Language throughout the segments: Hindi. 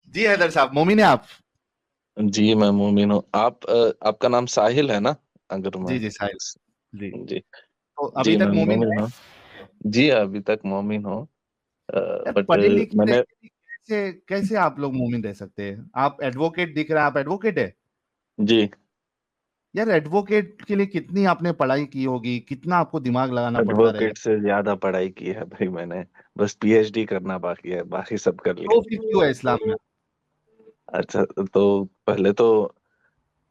जी हैदर साहब, मोमिन है आप? जी मैं मोमिन हूँ। आपका नाम साहिल है ना? अगर जी मैं जी साहिल। जी। जी। तो अभी जी तक मैं मोमिन मोमिन है? हूँ। जी अभी तक मोमिन हूँ। यार बट पढ़े लिखे रह मैंने के भी कैसे कैसे आप लोग मोमिन रह सकते हैं? आप एडवोकेट दिख रहा है, आप एडवोकेट है? जी यार एडवोकेट के लिए कितनी आपने पढ़ाई की होगी, कितना आपको दिमाग लगाना पड़ता रहेगा। एडवोकेट से ज्यादा पढ़ाई की है भाई मैंने। बस पीएचडी करना बाकी है, बाकी सब कर तो लिया। फिर क्यों है इस्लाम में? अच्छा, तो पहले तो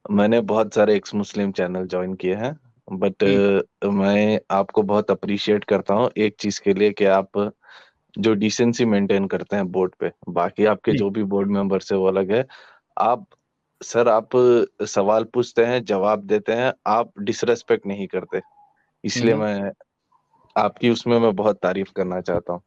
मैंने बहुत सारे एक्स मुस्लिम चैनल ज्वाइन किए हैं। बट हम्म। मैं आपको बहुत अप्रिशिएट करता हूँ एक चीज के लिए, कि आप जो डिसेंसी मेंटेन करते हैं बोर्ड पे। बाकी आपके जी। जो भी बोर्ड मेंबर्स है वो अलग है। आप सर, आप सवाल पूछते हैं, जवाब देते हैं, आप डिसरेस्पेक्ट नहीं करते। इसलिए हम्म। मैं आपकी उसमें मैं बहुत तारीफ करना चाहता हूँ।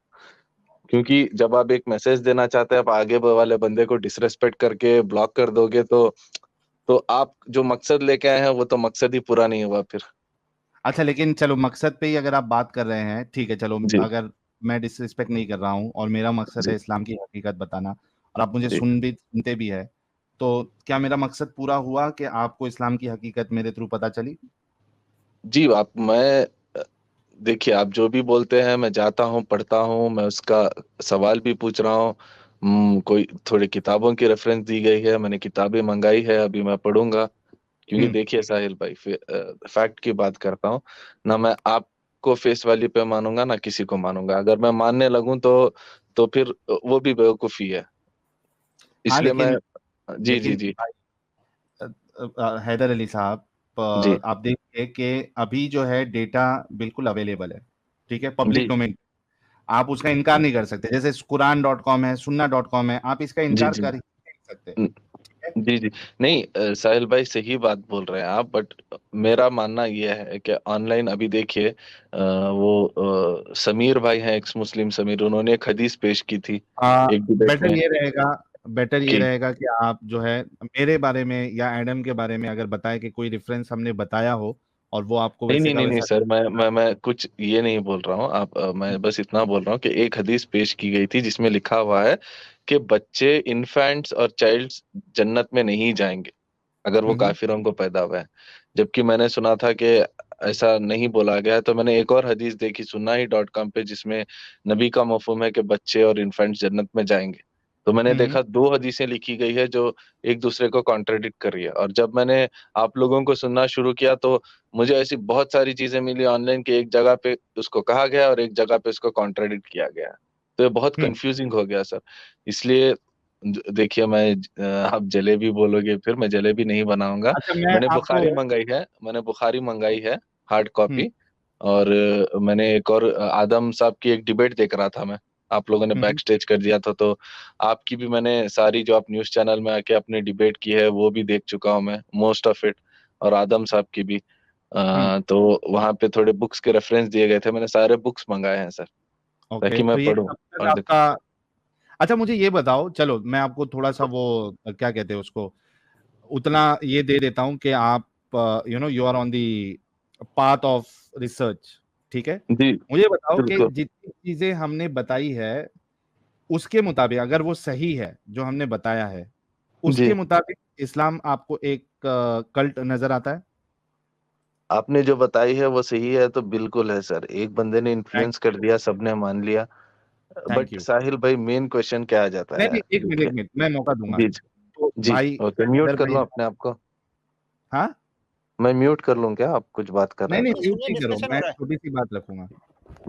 क्योंकि जब आप एक मैसेज देना चाहते हैं, आप आगे वाले बंदे को डिसरेस्पेक्ट करके ब्लॉक कर दोगे, तो आप जो मकसद लेके आए हैं वो तो मकसद ही पूरा नहीं हुआ फिर। अच्छा, लेकिन चलो मकसद पे ही अगर आप बात कर रहे हैं, ठीक है, चलो। जी अगर मैं डिसरिस्पेक्ट नहीं कर रहा हूँ और मेरा मकसद जी है इस्लाम की हकीकत बताना, और आप मुझे जी सुनते भी है, तो क्या मेरा मकसद पूरा हुआ कि आपको इस्लाम की हकीकत मेरे थ्रू पता चली? जी। देखिए, आप जो भी बोलते हैं मैं जाता हूँ, पढ़ता हूँ, मैं उसका सवाल भी पूछ रहा हूँ। कोई थोड़ी किताबों की रेफरेंस दी गई है, मैंने किताबें मंगाई है, अभी मैं पढ़ूंगा। क्योंकि हम्म। देखिए साहिल भाई, फैक्ट की बात करता हूँ ना। मैं आपको फेस वैल्यू पे मानूंगा ना किसी को मानूंगा। अगर मैं मानने लगूं तो फिर वो भी बेवकूफी है। हाँ इसलिए मैं लेकिन जी जी लेकिन जी हैदर अली साहब, जी आप देखिए कि अभी जो है डेटा बिल्कुल अवेलेबल है, ठीक है, पब्लिक जी डोमेन। आप उसका इनकार नहीं कर सकते। जैसे कुरान.com है, सुन्ना.com है, आप इसका जी इनकार जी कर ही नहीं सकते, न- ठीक है? जी जी। नहीं, साहिल भाई सही बात बोल रहे हैं आप। बट मेरा मानना यह है कि ऑनलाइन अभी देखिए, समीर भाई हैं, एक्स मुस्लिम समीर, उन्होंने एक हदीस पेश की थी एक डिबेट बेटर में। ये रहेगा बेटर ये कि रहेगा कि आप जो है मेरे बारे में या एडम के बारे में अगर बताए कि कोई रेफरेंस हमने बताया हो और वो आपको नहीं वैसे नहीं का नहीं नहीं वैसा। सर, मैं कुछ ये नहीं बोल रहा हूँ। मैं बस इतना बोल रहा हूँ कि एक हदीस पेश की गई थी जिसमें लिखा हुआ है कि बच्चे, इन्फेंट्स और चाइल्ड्स जन्नत में नहीं जाएंगे अगर वो हम्म। काफिरों को पैदा हुए हैं। जबकि मैंने सुना था कि ऐसा नहीं बोला गया है। तो मैंने एक और हदीस देखी सुन्ना ही .com पे, जिसमें नबी का मफहूम है कि बच्चे और इन्फेंट्स जन्नत में जाएंगे। तो मैंने हम्म। देखा दो हदीसें लिखी गई है जो एक दूसरे को कॉन्ट्रडिक्ट कर रही है। और जब मैंने आप लोगों को सुनना शुरू किया तो मुझे ऐसी बहुत सारी चीजें मिली ऑनलाइन कि एक जगह पे उसको कहा गया और एक जगह पे उसको कॉन्ट्रडिक्ट किया गया। तो ये बहुत हम्म। कंफ्यूजिंग हो गया सर। इसलिए देखिए, आप जलेबी बोलोगे, फिर मैं जलेबी नहीं बनाऊंगा। अच्छा, मैं मैंने आपको। बुखारी मंगाई है, हार्ड हम्म। कॉपी। और मैंने एक और आदम साहब की एक डिबेट देख रहा था मैं। आप लोगों ने हम्म। बैक स्टेज कर दिया था, तो आपकी भी मैंने सारी जो आप न्यूज चैनल में आके अपनी डिबेट की है वो भी देख चुका हूँ मैं, मोस्ट ऑफ इट। और आदम साहब की भी। हम्म। तो वहां पे थोड़े बुक्स के रेफरेंस दिए गए थे, मैंने सारे बुक्स मंगाए हैं सर, ओके, ताकि मैं तो ये पढूं। कब तक और आपका। अच्छा, मुझे ये बताओ, चलो मैं आपको थोड़ा सा वो क्या कहते हैं उसको, उतना ये दे देता हूं कि आप you are on the path of research, ठीक है? जी मुझे बताओ कि बिल्कुल। जितनी चीजें हमने बताई है उसके मुताबिक अगर वो सही है जो हमने बताया है, जी, उसके मुताबिक इस्लाम आपको एक कल्ट नजर आता है? आपने जो बताई है वो सही है तो बिल्कुल है सर। एक बंदे ने थैंक इन्फ्लुएंस कर दिया, सबने मान लिया। Thank but you. साहिल भाई, मेन क्वेश्चन क्या आ जाता नहीं है? नहीं, एक मिनट देखिए। एक मिनट, मैं मौका दूंगा। जी तो जी। भाई ओके, म्यूट हैदर कर भाई। लो अपने आप को। हाँ। मैं म्यूट कर लूं क्या? आप कुछ बात कर रहे नहीं हैं नहीं, तो। म्यूट नहीं करो, मैं छोटी सी बात रखूंगा।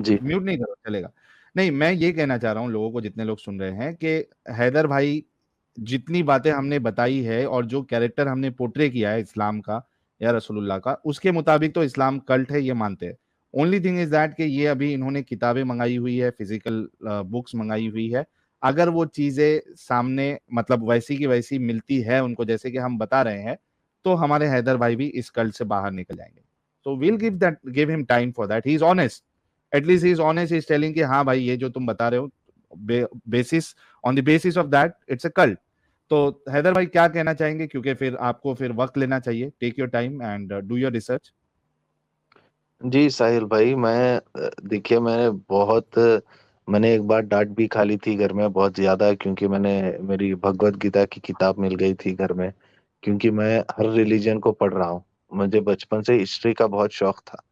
जी म्यूट नहीं करो, चलेगा। नहीं, मैं ये कहना चाह रहा हूँ लोगों को, जितने लोग सुन रहे हैं, कि हैदर भाई जितनी बातें हमने बताई है और जो कैरेक्टर हमने पोर्ट्रे किया है इस्लाम का या रसूलुल्लाह का, उसके मुताबिक तो इस्लाम कल्ट है, ये मानते हैं। ओनली थिंग इज दैट कि ये अभी इन्होंने किताबें मंगाई हुई है, फिजिकल बुक्स मंगाई हुई है। अगर वो चीजें सामने मतलब वैसी की वैसी मिलती है उनको, जैसे कि हम बता रहे हैं, तो हमारे हैदर भाई भी इस कल्ट से बाहर निकल जाएंगे। तो we'll give him time for that. He is honest, at least he is honest, is telling कि हाँ भाई, ये जो तुम बता रहे हो, basis on the basis of that it's a cult. तो हैदर भाई क्या कहना चाहेंगे, क्योंकि फिर आपको फिर वक्त लेना चाहिए, take your time and do your research. जी साहिल भाई, देखिए मैंने बहुत मैंने एक बार डांट भी खा ली थी घर में बहुत ज्यादा, क्योंकि मैंने मेरी भगवत गीता की किताब मिल गई थी घर में, क्योंकि मैं हर रिलीजन को पढ़ रहा हूँ। मुझे बचपन से हिस्ट्री का बहुत शौक था,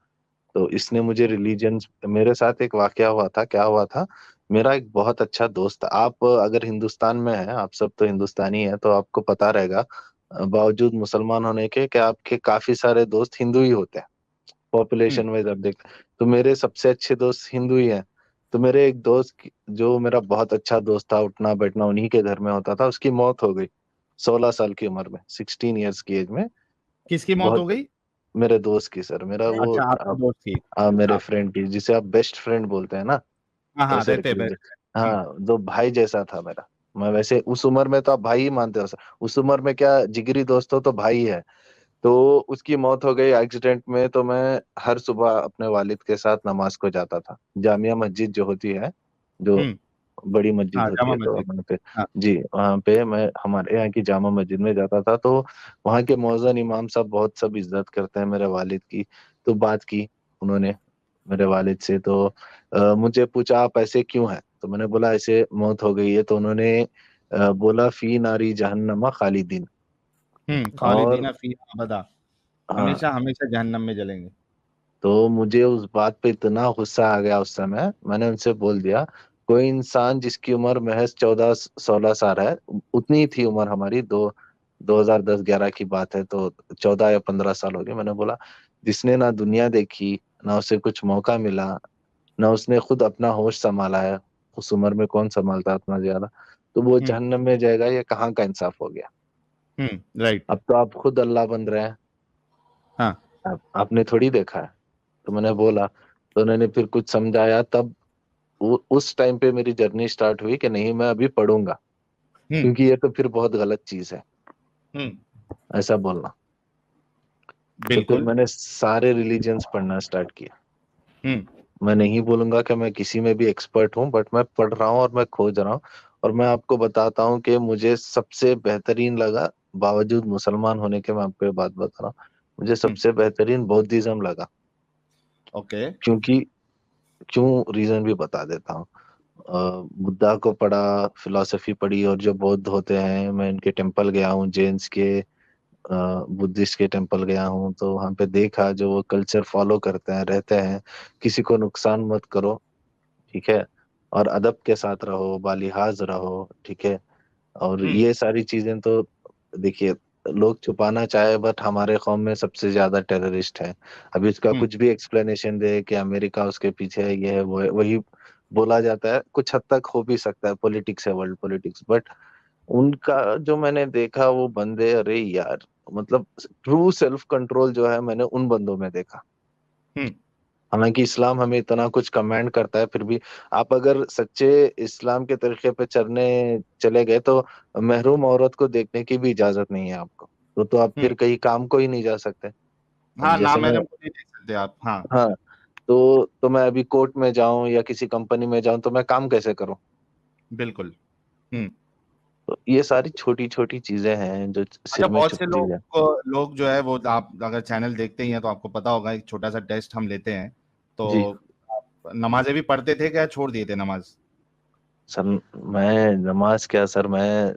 तो इसने मुझे रिलीजन, मेरे साथ एक वाकया हुआ था। क्या हुआ था, मेरा एक बहुत अच्छा दोस्त, आप अगर हिंदुस्तान में हैं, आप सब तो हिंदुस्तानी हैं, तो आपको पता रहेगा, बावजूद मुसलमान होने के, कि आपके काफी सारे दोस्त हिंदू ही होते हैं, हम्म। पॉपुलेशन वाइज आप देख। तो मेरे सबसे अच्छे दोस्त हिंदू ही हैं। तो मेरे एक दोस्त जो मेरा बहुत अच्छा दोस्त था, उठना बैठना उन्हीं के घर में होता था, उसकी मौत हो गई 16 साल की उम्र में, 16 ईयर्स की एज में। किसकी मौत हो बहुत, गई? मेरे दोस्त की सर, मेरा वो, अच्छा, आपके दोस्त की। मेरे अच्छा। फ्रेंड की, जिसे आप बेस्ट फ्रेंड बोलते हैं ना, हाँ हाँ, वैसे रहते रख हैं। लीजिए। हाँ, दो भाई जैसा था मेरा। मैं वैसे उस उम्र में तो आप भाई ही मानते हो सर, उस उम्र में क्या, जिगरी दोस्त हो तो भाई है। तो उसकी मौत हो गई एक्सीडेंट में। तो मैं हर सुबह अपने वालिद के साथ नमाज को जाता था, जामिया मस्जिद जो होती है, जो हम्म। बड़ी मस्जिद हाँ, होती जामा है, तो मस्जिद। वहाँ पे, हाँ। जी वहाँ पे मैं हमारे यहाँ की जामा मस्जिद में जाता था। तो वहाँ के मौज़न इमाम साहब बहुत सब इज्जत करते हैं मेरे वालिद की। तो बात की उन्होंने मेरे वालिद से, तो मुझे पूछा आप ऐसे क्यों हैं, तो मैंने बोला ऐसे मौत हो गई है। तो उन्होंने बोला फी नारी जहन्नमा खालिदीन। और खालिदीना फी अबदा। हाँ, हमेशा हमेशा जहन्नम में जलेंगे। तो मुझे उस बात पे इतना गुस्सा आ गया उस समय, मैंने उनसे बोल दिया, कोई इंसान जिसकी उम्र महज 14-16 साल है, उतनी ही थी उम्र हमारी, 2010-11 की बात है, तो 14 या 15 साल हो गए। मैंने बोला, जिसने ना दुनिया देखी, ना उसे कुछ मौका मिला, ना उसने खुद अपना होश संभाला है, उस उम्र में कौन संभालता है उतना ज्यादा, तो वो हम्म। जहन्नम में जाएगा, ये कहाँ का इंसाफ हो गया। राइट। अब तो आप खुद अल्लाह बन रहे हैं, हाँ। आपने थोड़ी देखा है। तो मैंने बोला, तो उन्होंने फिर कुछ समझाया, तब उस टाइम पे मेरी जर्नी स्टार्ट हुई कि नहीं, मैं अभी पढ़ूंगा, हम्म। क्योंकि ये तो फिर बहुत गलत चीज है हम्म। ऐसा बोलना। तो फिर बिल्कुल। मैंने सारे रिलीजन्स पढ़ना स्टार्ट किया। हम्म। मैं नहीं बोलूंगा कि मैं किसी में भी एक्सपर्ट हूँ, बट मैं पढ़ रहा हूँ और मैं खोज रहा हूँ। और मैं आपको बताता हूँ कि मुझे सबसे बेहतरीन लगा, बावजूद मुसलमान होने के, मैं आपको ये बात बता रहा हूँ, मुझे हम्म। सबसे बेहतरीन बौद्धिज्म लगा। ओके। क्योंकि, क्यों, रीजन भी बता देता हूँ। बुद्धा को पढ़ा, फिलॉसफी पढ़ी, और जो बौद्ध होते हैं, मैं इनके टेम्पल गया हूँ, जेन्स के, बुद्धिस्ट के टेम्पल गया हूँ, तो वहाँ पे देखा जो वो कल्चर फॉलो करते हैं, रहते हैं, किसी को नुकसान मत करो, ठीक है, और अदब के साथ रहो, बालिहाज रहो, ठीक है। और हम्म। ये सारी चीजें तो देखिए, लोग छुपाना चाहे, बट हमारे कौम में सबसे ज्यादा टेररिस्ट है। अभी इसका हम्म। कुछ भी एक्सप्लेनेशन दे कि अमेरिका उसके पीछे है, ये है वो है, वही बोला जाता है, कुछ हद तक हो भी सकता है, पॉलिटिक्स है, वर्ल्ड पॉलिटिक्स, बट उनका जो मैंने देखा वो बंदे, अरे यार, मतलब ट्रू सेल्फ कंट्रोल जो है, मैंने उन बंदों में देखा। हम्म। हालांकि इस्लाम हमें इतना कुछ कमांड करता है, फिर भी आप अगर सच्चे इस्लाम के तरीके पे चलने चले गए, तो महरूम औरत को देखने की भी इजाजत नहीं है आपको। तो आप हम्म। फिर कहीं काम को ही नहीं जा सकते। अब हाँ, जैसे नाम मैं, मैडम को नहीं देख सकते आप। हाँ। हाँ, तो मैं अभी कोर्ट में जाऊं या किसी कंपनी में जाऊं, तो मैं काम कैसे करूं। बिल्कुल। हम्म। तो ये सारी छोटी छोटी चीजें हैं जो अच्छा, सिर में बहुत से चुभती है। लोग जो है वो, आप अगर चैनल देखते ही हैं तो आपको पता होगा, एक छोटा सा टेस्ट हम लेते हैं। तो जी आप नमाजें भी पढ़ते थे क्या, छोड़ दिए थे नमाज? सर, मैं नमाज क्या सर, मैं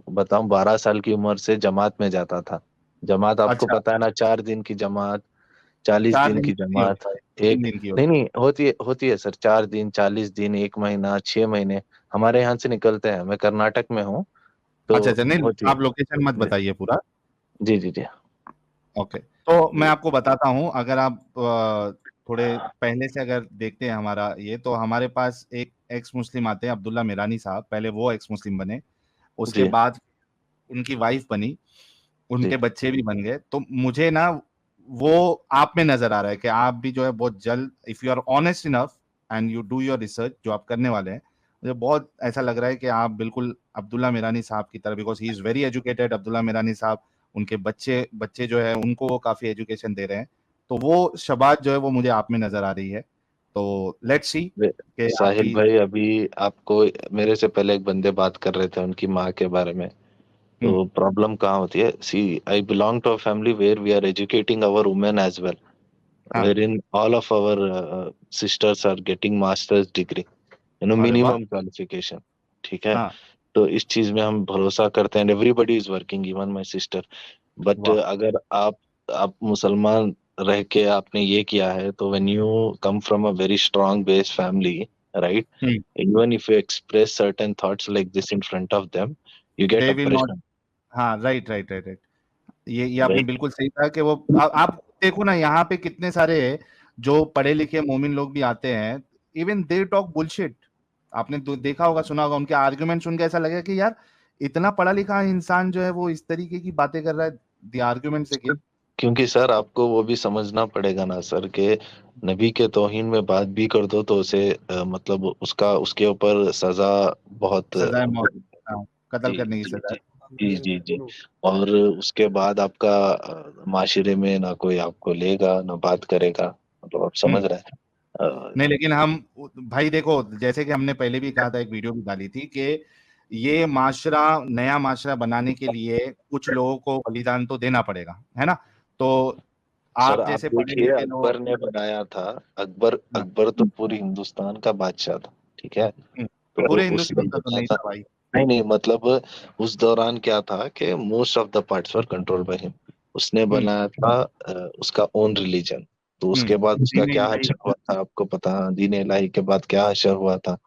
बताऊं, 12 साल की उम्र से जमात में जाता था। जमात आपको अच्छा। पता है ना, 4 दिन की जमात, 40 दिन 4 दिन की की नहीं जमात। होता है, तीन एक, दिन की नहीं होती नहीं, होती है सर, 4 दिन, 40 दिन, 1 महीना, 6 महीने, हमारे यहाँ से निकलते हैं। मैं कर्नाटक में हूँ, है। तो अच्छा अच्छा, नहीं होती है। आप लोकेशन मत जी बताइए पूरा। जी जी जी ओके, तो मैं जी आपको बताता हूँ। अगर आप थोड़े पहले से अगर देखते हैं हमारा ये, तो हमारे पास एक एक्स मुस्लिम आते हैं, अब्दुल्ला मिरानी साहब। पहले वो एक्स मुस्लिम बने, उसके जी बाद उनकी वाइफ बनी, जी उनके बच्चे भी बन गए। तो मुझे ना वो आप में नजर आ रहा है कि आप भी जो है बहुत जल्द, if you are honest enough and you do your research, जो आप करने वाले हैं, मुझे बहुत ऐसा लग रहा है कि आप बिल्कुल अब्दुल्ला मिरानी साहब की तरह, because he is very educated. Abdullah Mirani साहब, उनके बच्चे बच्चे जो है उनको वो काफी एजुकेशन दे रहे हैं। तो वो शबात जो है वो मुझे आप में नजर आ रही है। तो लेट्स सी वे- कि साहिल आपकी। भाई, अभी आपको, मेरे से पहले एक बंदे बात कर रहे थे उनकी माँ के बारे में। हम्म। तो प्रॉब्लम कहाँ होती है, see, I belong to a family where we are educating our women as well, हाँ। wherein all of our sisters are getting master's degree. अरे वाह। Minimum qualification. ठीक है, हाँ। तो इस चीज में हम भरोसा करते हैं, everybody is working, even my sister. But वाह। अगर आप मुसलमान रह के आपने ये किया है, तो when you come from a very strong base family, right, hmm. Even if you express certain thoughts like this in front of them, you get they will not. Oppression. हाँ, राइट राइट राइट राइट। ये आपने राइट। बिल्कुल सही कहा कि वो आप देखो ना, यहाँ पे कितने सारे जो पढ़े लिखे मोमिन लोग भी आते हैं, इवन दे टॉक बुलशिट। आपने देखा होगा, सुना होगा, उनके आर्गुमेंट सुन के ऐसा लगेगा कि यार इतना पढ़ा लिखा इंसान जो है वो इस तरीके की बातें कर रहा है, द आर्गुमेंट से कि क्योंकि सर आपको वो भी समझना पड़ेगा ना सर, के नबी के तौहीन में बात भी कर दो तो उसे मतलब उसका उसके ऊपर सजा बहुत सजाए मौत। हाँ, कत्ल जी करने की जी सजा जी जी जी जी। और उसके बाद आपका माशरे में ना कोई आपको लेगा ना बात करेगा, मतलब आप है। समझ रहे हैं। नहीं, लेकिन हम भाई देखो, जैसे कि हमने पहले भी कहा था, एक वीडियो भी डाली थी कि ये माशरा, नया माशरा बनाने के लिए कुछ लोगों को बलिदान तो देना पड़ेगा, है ना? तो सर आप आप जैसे पढ़े देखिए, लिखे लोग। अकबर ने बनाया था। अकबर हाँ। अकबर तो पूरी हिंदुस्तान का बादशाह था, ठीक है। हम्म, तो पूरे उसने हिंदुस्तान का तो बनाया नहीं था। था भाई। नहीं नहीं, मतलब उस दौरान क्या था कि most of the parts were control by him. उसने हम्म। बनाया था उसका ओन रिलीजन। तो उसके बाद उसका दीन क्या इलाही। हशर हुआ था आपको पता है? दीन इलाही के बाद क्या हशर हुआ था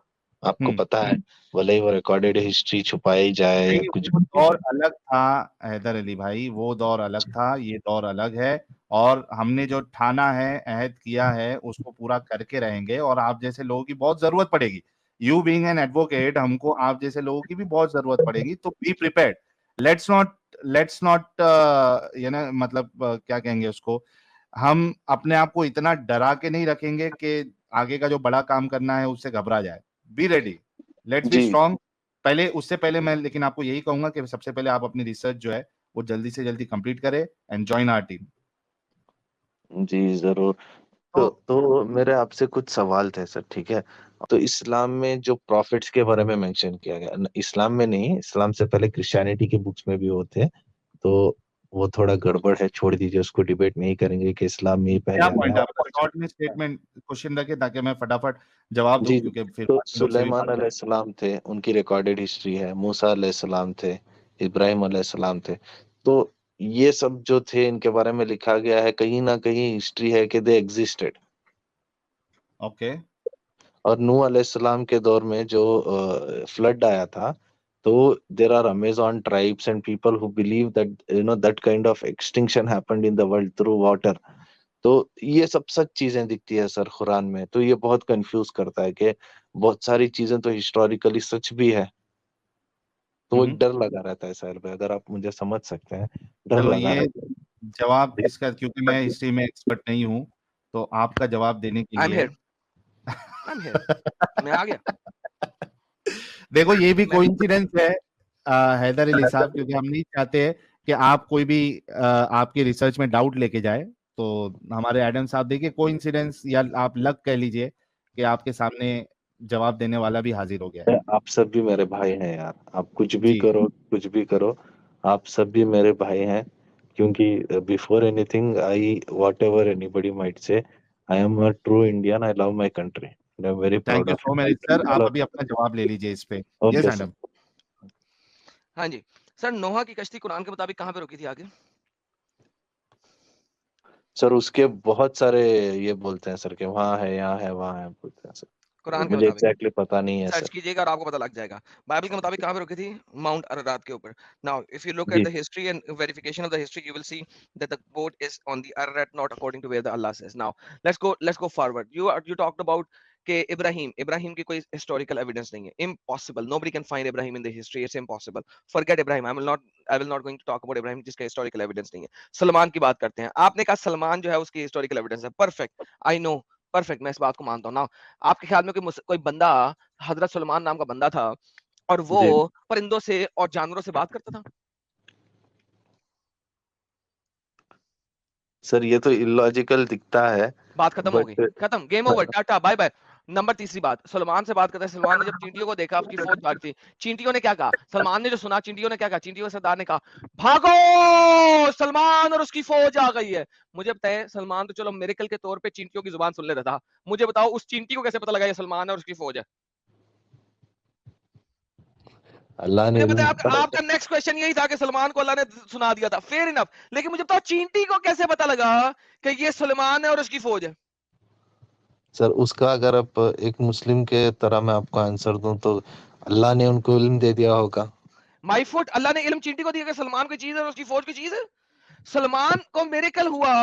आपको हम्म। पता है? भले ही वो रिकॉर्डेड हिस्ट्री छुपाई जाए या नहीं, कुछ वो भी दौर हो। अलग था हैदर अली भाई, वो दौर अलग था, ये दौर अलग है। और हमने जो ठाना है, अहद किया है, उसको पूरा करके रहेंगे। और आप जैसे लोगों की बहुत जरूरत पड़ेगी। यू बीइंग एन एडवोकेट, हमको आप जैसे लोगों की भी बहुत जरूरत पड़ेगी, तो बी प्रिपेयर्ड। लेट्स नॉट ये ना, मतलब क्या कहेंगे उसको, हम अपने आप को इतना डरा के नहीं रखेंगे कि आगे का जो बड़ा काम करना है उससे घबरा जाए। बी रेडी, लेट्स बी जी स्ट्रांग। पहले, उससे पहले मैं लेकिन आपको यही कहूंगा कि सबसे पहले आप अपनी रिसर्च जो है वो जल्दी से जल्दी कंप्लीट करें एंड जॉइन आवर टीम। जी जरूर। तो तो मेरे आपसे कुछ सवाल थे सर, ठीक है। तो इस्लाम में जो प्रॉफिट्स के बारे में मेंशन किया गया, इस्लाम में नहीं, इस्लाम से पहले क्रिश्चियनिटी के बुक्स में भी होते हैं। तो वो थोड़ा गड़बड़ है, छोड़ दीजिए उसको, डिबेट नहीं करेंगे कि इस्लाम में ही क्या पहले पॉइंट है आया। आपका? शॉर्ट में स्टेटमेंट क्वेश्चन रखे ताकि मैं फटाफट जवाब दूं, जी जी। क्योंकि फिर तो बाद में लोग से भी सुलेमान बात करें। अलैहिस्सलाम थे, उनकी रिकॉर्डेड हिस्ट्री है। मूसा अलैहिस्सलाम थे। इब्राहिम अलैहिस्सलाम थे। तो ये सब जो थे इनके बारे में लिखा गया है, कहीं ना कहीं हिस्ट्री है कि दे एग्जिस्टेड। ओके। और नूह अलैहिस्सलाम के दौर में जो फ्लड आया था, तो there are Amazon tribes and people who believe that that kind of extinction happened in the world through water. तो ये सब सच चीजें दिखती है सर कुरान में, तो ये बहुत कंफ्यूज करता है कि बहुत सारी चीजें तो हिस्टोरिकली सच भी है। तो वो एक हम्म। डर लगा रहता है सर पे, अगर आप मुझे समझ सकते हैं, डर चलो, लगा ये रहता जवाब इसका, क्योंकि मैं हिस्ट्री में एक्सपर्ट नहीं हूं, तो आपका जवाब देने के आई एम लिए हियर। I am here. मैं आ गया। देखो, ये भी मैं कोइंसिडेंस है हैदर अली साहब, क्योंकि हम नहीं चाहते कि आप कोई भी आपकी रिसर्च में डाउट लेके जाए। तो हमारे एडम साहब, देखिए, कोइंसिडेंस या आप लक कह लीजिए कि आपके सामने जवाब देने वाला भी हाजिर हो गया है। है। आप सब भी मेरे भाई हैं यार, आप कुछ भी जी। करो कुछ भी करो, आप सब भी मेरे भाई हैं। क्योंकि before anything I, what ever anybody might say, I am a true Indian, I love my country and I am very thank proud you of so much sir, आप इट। अभी अपना जवाब ले लीजिए इस पे। Yes okay sir. एडम। हाँ जी। सर, नोहा की कश्ती कुरान के मुताबिक कहाँ पे रुकी थी आगे? सर उसके बहुत सारे ये बोलते हैं सर कि वहाँ है, यहाँ है, वहाँ है, बोलते हैं सर। तो कुरान के मुझे मुताबिक एग्जैक्टली पता नहीं है सर्च सर। कीजिएगा और आपको पता लग जाएगा। बाइबल के मुताबिक कहाँ पे रुकी थी? माउंट अरारात के ऊपर। Now if you look at जी the history and verification of the history, you will see that the boat is on the Ararat, not according to where the Allah says. Now let's go forward. You talked about कि इब्राहिम की कोई हिस्टोरिकल एविडेंस नहीं है। Impossible, nobody can find Ibrahim in the history, it's impossible. Forget Ibrahim, I will not going to talk about Ibrahim जिसका हिस्टोरिकल एविडेंस नहीं है। सलमान की बात करते हैं। आपने कहा सलमान जो है उसकी हिस्टोरिकल एविडेंस है। परफेक्ट, आई नो, परफेक्ट, मैं इस बात को मानता हूँ ना। आपके ख्याल में कोई बंदा, हजरत सुलेमान नाम का बंदा था, और वो जी परिंदों से और जानवरों से बात करता था? सर, ये तो इलॉजिकल दिखता है। बात खत्म हो गई, बट खत्म, game over, tata bye bye. Number तीसरी बात, सलमान से बात करता है। सलमान ने जब चींटियों को देखा, उसकी फौज भागती, चींटियों ने क्या कहा? सलमान ने जो सुना, चींटियों ने क्या कहा? चींटियों के सरदार ने कहा, भागो, सलमान और उसकी फौज आ गई है। मुझे बताए, सलमान तो चलो मेरेकल के तौर पे चींटियों की जुबान सुन लेता था, मुझे बताओ उस चींटी को कैसे पता लगा ये सलमान और उसकी फौज है? अल्लाह ने मुझे पता है इल्म आपका नेक्स्ट क्वेश्चन यही था कि सलमान को अल्लाह ने सुना दिया था, फेयर इनफ। लेकिन मुझे बताओ चींटी को कैसे पता लगा कि ये सलमान है और उसकी फौज है? सर उसका अगर आप एक मुस्लिम के तरह मैं आपको आंसर दूं तो अल्लाह ने उनको इल्म दे दिया होगा। माई फुट, अल्लाह ने इल्म चींटी को दिया कि सलमान की चीज है और उसकी फौज की चीज है। सलमान को मेरेकल हुआ,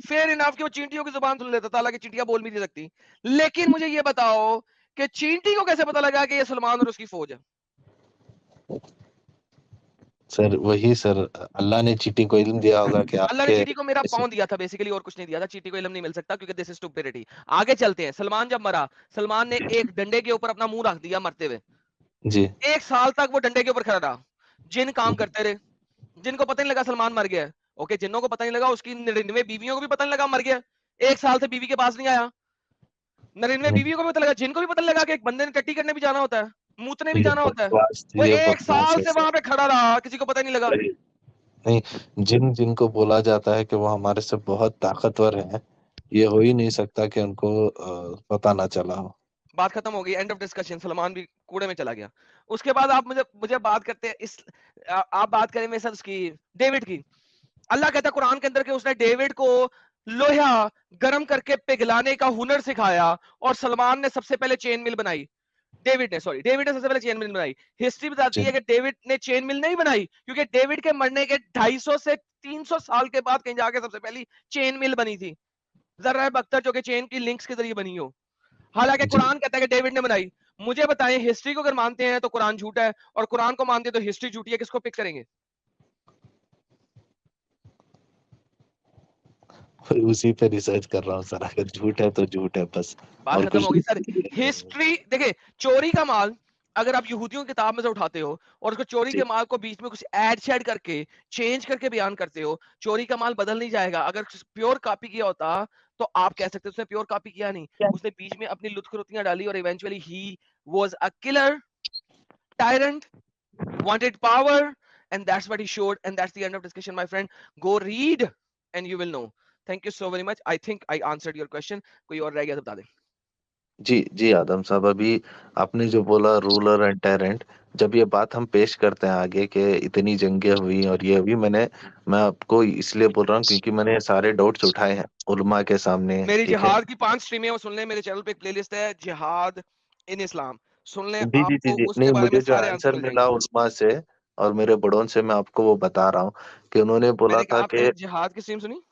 फेयर इनफ कि वो चींटियों की जुबान सुन लेता था, हालांकि चींटियां बोल भी नहीं सकती। लेकिन मुझे ये बताओ कि चींटी को कैसे पता लगा कि ये सलमान और उसकी फौज है? सर वही सर, अल्लाह ने चींटी को इल्म दिया होगा कि अल्लाह ने आपके चींटी को मेरा ऐसे। पाँव दिया था बेसिकली, और कुछ नहीं दिया था। चींटी को इल्म नहीं मिल सकता क्योंकि दिस इज स्टुपिडिटी। आगे चलते हैं। सलमान जब मरा, सलमान ने एक डंडे के ऊपर अपना मुंह रख दिया मरते हुए। जी 1 साल तक वो डंडे के ऊपर खड़ा रहा, जिन काम करते रहे। जिनको पता नहीं लगा सलमान मर गया है। ओके, जिन्नों को पता नहीं लगा, उसकी 99 बीवियों को भी पता नहीं लगा मर गया। 1 साल से बीवी के पास नहीं आया। 99 बीवियों को भी पता लगा, जिनको भी पता नहीं लगा कि एक बंदे ने टट्टी करने भी जाना होता है, मूतने भी ये जाना होता है। बकवास, वो ये 1 बकवास साल है से सर। वहां पे खड़ा रहा, किसी को पता नहीं लगा। नहीं, जिनको बोला जाता है कि वो हमारे से बहुत ताकतवर हैं, ये हो ही नहीं सकता कि उनको पता ना चला हो। बात खत्म हो गई, एंड ऑफ डिस्कशन। सलमान भी कूड़े में चला गया। उसके बाद आप मुझे मुझे बात करते हैं आप बात करें मेरे साथ उसकी, डेविड की। अल्लाह कहता है कुरान के अंदर कि उसने डेविड को लोहा गर्म करके पिघलाने का हुनर सिखाया, और सलमान ने सबसे पहले चेन मिल बनाई। डेविड ने सबसे पहले चेन मिल बनाई। हिस्ट्री बताती जी है कि डेविड ने चेन मिल नहीं बनाई, क्योंकि डेविड के मरने के 250 से 300 साल के बाद कहीं जाके सबसे पहली चेन मिल बनी थी। जरा बख्तर, जो कि चेन की लिंक्स के जरिए बनी हो। हालांकि जी। कुरान कहता है कि डेविड ने बनाई। मुझे बताएं, हिस्ट्री को अगर मानते हैं तो कुरान झूठा है, और कुरान को मानते हैं तो हिस्ट्री झूठी है, किसको पिक करेंगे? उसी पे रिसर्च कर रहा हूँ सर, अगर झूठ है तो झूठ है बस, बात और खत्म कुछ होगी सर। नहीं। हिस्ट्री देखिए, चोरी का माल अगर आप यहूदियों की किताब में से उठाते हो और उसको चोरी जी के माल को बीच में कुछ ऐड शेड करके चेंज करके बयान करते हो, चोरी का माल बदल नहीं जाएगा। अगर प्योर कॉपी किया होता तो आप कह सकते उसने प्योर कॉपी किया नहीं, उसने बीच में अपनी लुत्खरुतियां डाली, और eventually he was a killer, tyrant, wanted power, and that's what he showed, and that's the end of discussion, my friend. Go read and you will know. Thank you so very much. I think I answered your question. कोई और रह गया तो बता दें। जी जी आदम साहब, अभी आपने जो बोला रूलर एंड टेरेंट, जब ये बात हम पेश करते हैं आगे कि इतनी जंगें हुई और ये हुई, मैं आपको इसलिए बोल रहा हूँ क्योंकि मैंने ये सारे डाउट्स उठाए हैं उलमा के सामने। मेरी ठीक है। जिहाद की 5 स्ट्रीमें वो सुन लें, मेरे चैनल पे एक प्लेलिस्ट है जिहाद इन इस्लाम, सुन लें, जी जी जी आपको जी, उसके नहीं बारे में मुझे जो सारे आंसर आंसर मिल मिला जाएंगे। उलमा से और मेरे बड़ों से, मैं आपको वो बता रहा हूँ कि उन्होंने बोला मैंने था आपने कि जिहाद की स्ट्रीम सुनी?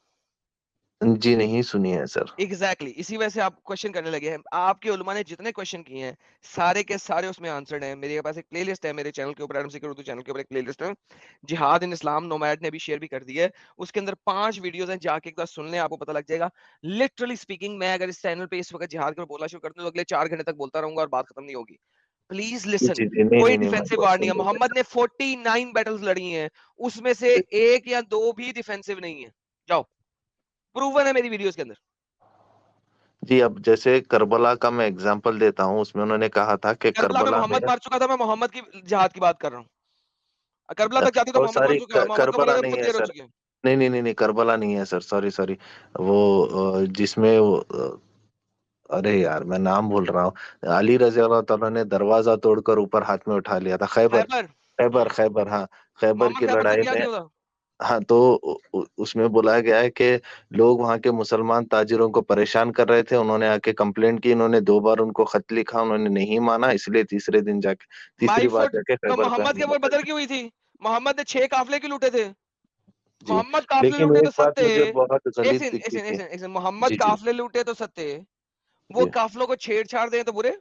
जी नहीं सुनी है सर। एग्जैक्टली इसी वजह से आप क्वेश्चन करने लगे हैं। आपके उलमा ने जितने क्वेश्चन किए हैं सारे के सारे उसमें आंसर्ड हैं। मेरे पास एक प्लेलिस्ट है मेरे चैनल के ऊपर, एडम उर्दू चैनल के ऊपर एक प्लेलिस्ट है जिहाद इन इस्लाम, नोमैड ने भी शेयर भी कर दी है। उसके अंदर 5 वीडियोस हैं, जाके एक बार सुन लें, आपको पता लग जाएगा। लिटरली स्पीकिंग, मैं अगर इस चैनल पे इस वक्त जिहाद के ऊपर बोलना शुरू कर दूं तो अगले 4 घंटे तक बोलता रहूंगा और बात खत्म नहीं होगी। Please ji listen. जी जी, नहीं कोई नहीं नहीं, मैं डिफेंसिव बहुत वार नहीं सुन है। लूंगा मोहम्मद ने 49 बैटल्स लड़ी हैं, उसमें से सर। एक या दो भी डिफेंसिव नहीं है। जाओ, प्रूवन है मेरी वीडियोस के अंदर। जी, अब जैसे करबला का मैं एग्जांपल देता हूँ, उसमें उन्होंने कहा था कि करबला में करबला में, मोहम्मद मर चुका था, मैं मोहम्मद की जिहाद की बात कर रहा हूँ। करबला तक जाती तो बहुत मोहम्मद मर सारी चुका है, मोहम्मद का करबला मरने नहीं बहुत है देर हो सर। चुकी है। नहीं नहीं नहीं नहीं, करबला नहीं है सर, सॉरी सॉरी। वो जिसमें वो अरे यार मैं नाम भूल रहा हूँ। अली रजी अल्लाह तआला ने दरवाजा तोड़कर ऊपर हाथ में उठा लिया था, खैबर। खैबर। खैबर खैबर, हाँ। खैबर मोहम्मद की खैबर तक लड़ाई गया में, क्यों था? हाँ, तो उसमें बोला गया है कि लोग वहां के मुसलमान ताजिरों को परेशान कर रहे थे, उन्होंने आके कंप्लेंट की, उन्होंने 2 बार उनको खत लिखा, उन्होंने नहीं माना, इसलिए तीसरे दिन जाके, तीसरी माई बार फुट। जाके तो खैबर पे मोहम्मद के हमला ऊपर कर बदर दिया। की हुई थी। मोहम्मद ने 6 काफले क्यों लूटे थे? जी, मोहम्मद काफले लेकिन लूटे एक तो बात सत्ते। मुझे बहुत एक गलीज सेकंड एक दिखती सेकंड एक थी। सेकंड एक सेकंड, मोहम्मद जी जी काफले लूटे तो सत्ते, वो जी काफलों को छेड़छाड़ दें तो बुरे।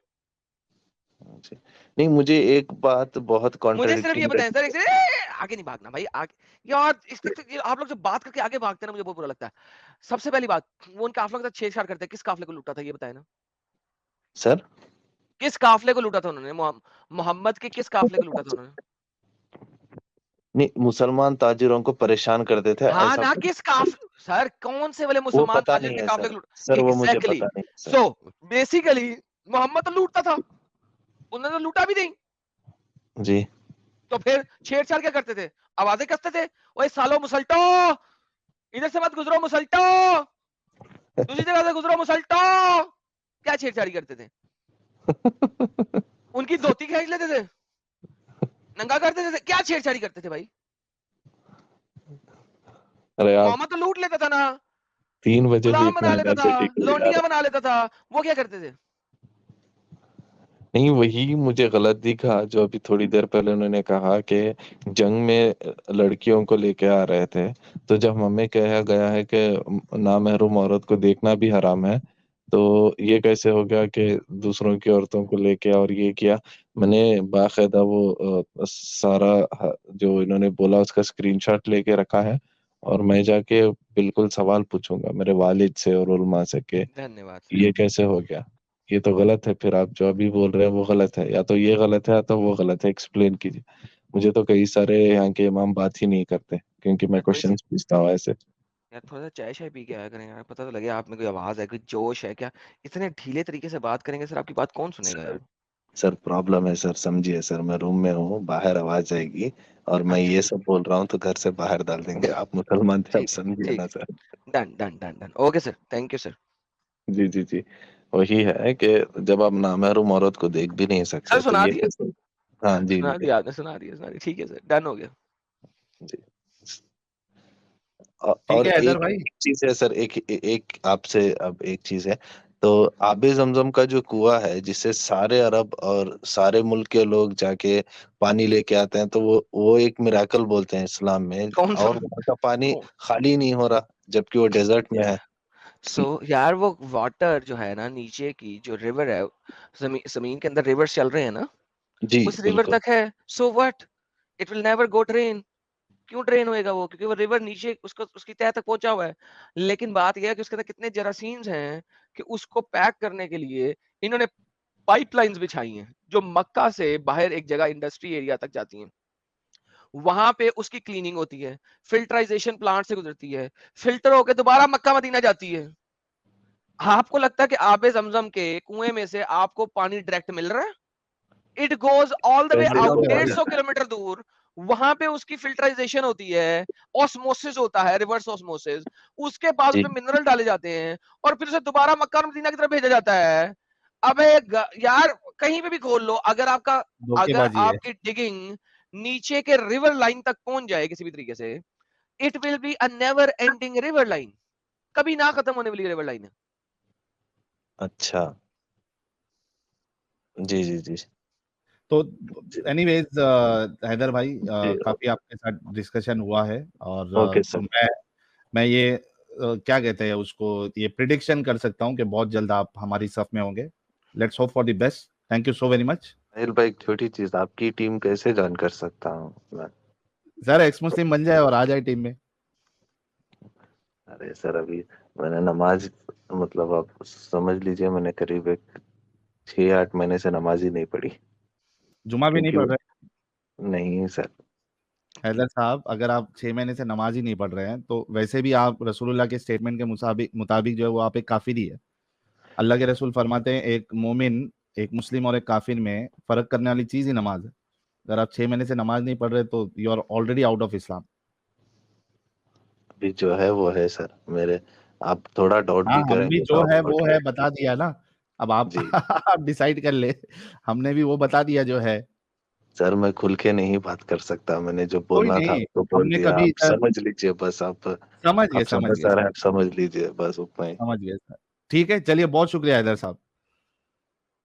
जी। नहीं, मुझे एक बात बहुत मुझे सिर्फ ये कॉन्ट्रडिक्टिंग बताएं लगी। सर, एक सेकंड, आगे नहीं भागना भाई, आगे यार। ये आप लोग जब बात करके आगे भागते हैं ना, मुझे बहुत बुरा लगता है। सबसे पहली बात, वो उन काफलों के साथ छेड़छाड़ करते हैं, किस काफले को लूटा था ये बताए ना? सर, किस काफले को लूटा था उन्होंने? मोहम्मद के किस काफले को लूटा था उन्होंने? नहीं, मुसलमान ताजिरों को परेशान करते थे हाँ ऐसा ना, कुछ। किस काफ सर, कौन से वाले वो मुसलमान पता ताजिर नहीं के है काफले सर, को लूट? सर वो मुझे एग्जैक्टली। पता नहीं है सर। सो बेसिकली मोहम्मद तो लूटता था, उन्होंने तो लूटा भी नहीं। जी तो फिर छेड़छाड़ क्या करते थे? आवाजें कसते थे, ओए सालो मुसल्टो, इधर से मत गुजरो मुसल्टो, दूसरी जगह से गुजरो मुसल्टो। क्या छेड़छाड़ी करते थे? उनकी धोती खींच लेते थे। नंगा कर देते थे, क्या छेड़छाड़ी करते थे भाई? अरे यार मोहम्मद तो लूट लेता था ना, 3 बजे भी गुलाम इतना बना लेता था, एनर्जेटिक हो यार। लौंडियां बना लेता था, वो क्या करते थे? नहीं, वही मुझे गलत दिखा जो अभी थोड़ी देर पहले उन्होंने कहा कि जंग में लड़कियों को लेके आ रहे थे। तो जब हमें कहा गया है कि नामहरम औरत को देखना भी हराम है, तो ये कैसे हो गया कि दूसरों की औरतों को लेके और ये किया। मैंने बाकायदा वो सारा जो इन्होंने बोला उसका स्क्रीनशॉट लेके रखा है, और मैं जाके बिल्कुल सवाल पूछूंगा मेरे वालिद से और उलमा से कि धन्यवाद सर। ये कैसे हो गया। ये तो गलत है, फिर आप जो अभी बोल रहे हैं वो गलत है, या तो ये गलत है या तो वो गलत है, एक्सप्लेन कीजिए। मुझे तो कई सारे यहाँ के इमाम बात ही नहीं करते क्योंकि मैं यार थोड़ी सी, क्वेश्चंस पूछता हूँ ऐसे। यार थोड़ा सा चाय शाय पी के आया करें यार, पता तो लगे आप में कोई आवाज है, कोई जोश है क्या? इतने ढीले तरीके से बात करेंगे सर, आपकी बात कौन सुनेगा सर यार? सर प्रॉब्लम है सर, समझिए सर, मैं रूम में हूँ, बाहर आवाज आएगी और मैं अच्छा ये अच्छा, सब बोल रहा हूँ तो घर से बाहर डाल देंगे। आप मुसलमान थे, आप ठीक है समझिए ठीक ना है, sir. Done done done done, okay sir, thank you sir. जी जी जी। वही है कि जब आप नामहरम औरत को देख भी नहीं सर सकते तो सुना ये दिया, कैसे। हाँ जी सुना जी दिया आपने, सुना दिया सुना दिया, ठीक है सर, डन हो गया। जी। ठीक और है हैदर एक भाई। चीज है सर, एक आपसे अब एक चीज है। तो आबे जमजम का जो कुआं है जिससे सारे अरब और सारे मुल्क के लोग जाके पानी लेके आते हैं, तो वो एक मिराकल बोलते हैं इस्लाम में, कौन सा? और वहाँ का पानी कौन? खाली नहीं हो रहा जबकि वो डेजर्ट में है। यार वो वाटर जो है ना, नीचे की जो रिवर है, जमीन के अंदर रिवर्स चल रहे हैं ना, जी उस रिवर बिल्कुल। तक है। So what, it will never go drain. क्यों ड्रेन होएगा वो? क्योंकि वो रिवर नीचे उसको उसकी तह तक पहुंचा हुआ है। लेकिन बात यह है कि उसके अंदर कितने जरासीम्स हैं कि उसको पैक करने के लिए इन्होंने पाइपलाइंस बिछाई हैं, जो मक्का से बाहर एक जगह इंडस्ट्री एरिया तक जाती हैं। वहां पे उसकी क्लीनिंग होती है, फिल्टराइजेशन प्लांट से गुजरती है, फिल्टर होकर दोबारा मक्का मदीना जाती है। आपको लगता है कि आबे जमजम के कुएं में से आपको पानी डायरेक्ट मिल रहा है? It goes all the way पहले आउट, तो है। 150 किलोमीटर दूर। वहां पे उसकी फिल्टराइजेशन होती है, ऑस्मोसिस होता है, रिवर्स ऑस्मोसिस। उसके बाद जी उसमें मिनरल डाले जाते हैं और फिर उसे दोबारा मक्का और मदीना की तरफ भेजा जाता है। अबे यार, कहीं पे भी खोल लो, अगर धोखेबाजी है। आपकी डिगिंग नीचे के रिवर लाइन तक पहुंच जाए किसी भी तरीके से, it will be a never ending river line, कभी ना खत्म होने वाली रिवर लाइन है। अच्छा। जी जी जी तो जी एनीवेज हैदर भाई, जी। काफी आपके साथ डिस्कशन हुआ है, और ओके सर। मैं ये क्या कहते हैं उसको, ये प्रिडिक्शन कर सकता हूँ कि बहुत जल्द आप हमारी सफ में होंगे। Let's hope for the best. Thank you so very much. Sahil भाई, एक छोटी चीज, आपकी टीम कैसे ज्वाइन कर सकता हूँ मैं? सर एक्स मुस्लिम बन जाए और आ जाए टीम में। अरे सर, अभी मैंने नमाज, मतलब आप समझ लीजिए मैंने करीब एक 6-8 महीने से नमाज ही नहीं पढ़ी। जुमा भी नहीं क्योंकि पढ़ वो, रहे? नहीं सर। हैदर साहब, अगर आप 6 महीने से नमाज ही नहीं पढ़ रहे हैं तो वैसे भी आप रसूलुल्लाह के स्टेटमेंट के मुताबिक मुताबिक जो है वो आप एक काफिरी है। अल्लाह के रसूल फरमाते हैं एक मोमिन, एक मुस्लिम और एक काफिर में फर्क करने वाली चीज ही नमाज है। अगर आप 6 महीने से नमाज नहीं पढ़ रहे तो you are already out of Islam. अभी जो है वो है सर मेरे। आप थोड़ा डाउट हाँ, भी हम भी करेंगे जो तो आप है नोट वो है करें। बता दिया ना। अब आप जी आप डिसाइड कर ले। हमने भी वो बता दिया जो है। सर, मैं खुल के नहीं बात कर सकता, मैंने जो कोई बोलना था नहीं, आपको बोल हमने दिया, कभी आप इधर, समझ लीजिए बस। समझ गए आप समझ गए समझदार हैं, आप समझ लीजिए बस उतना ही। समझ गए सर। ठीक है, चलिए, बहुत शुक्रिया हैदर साहब।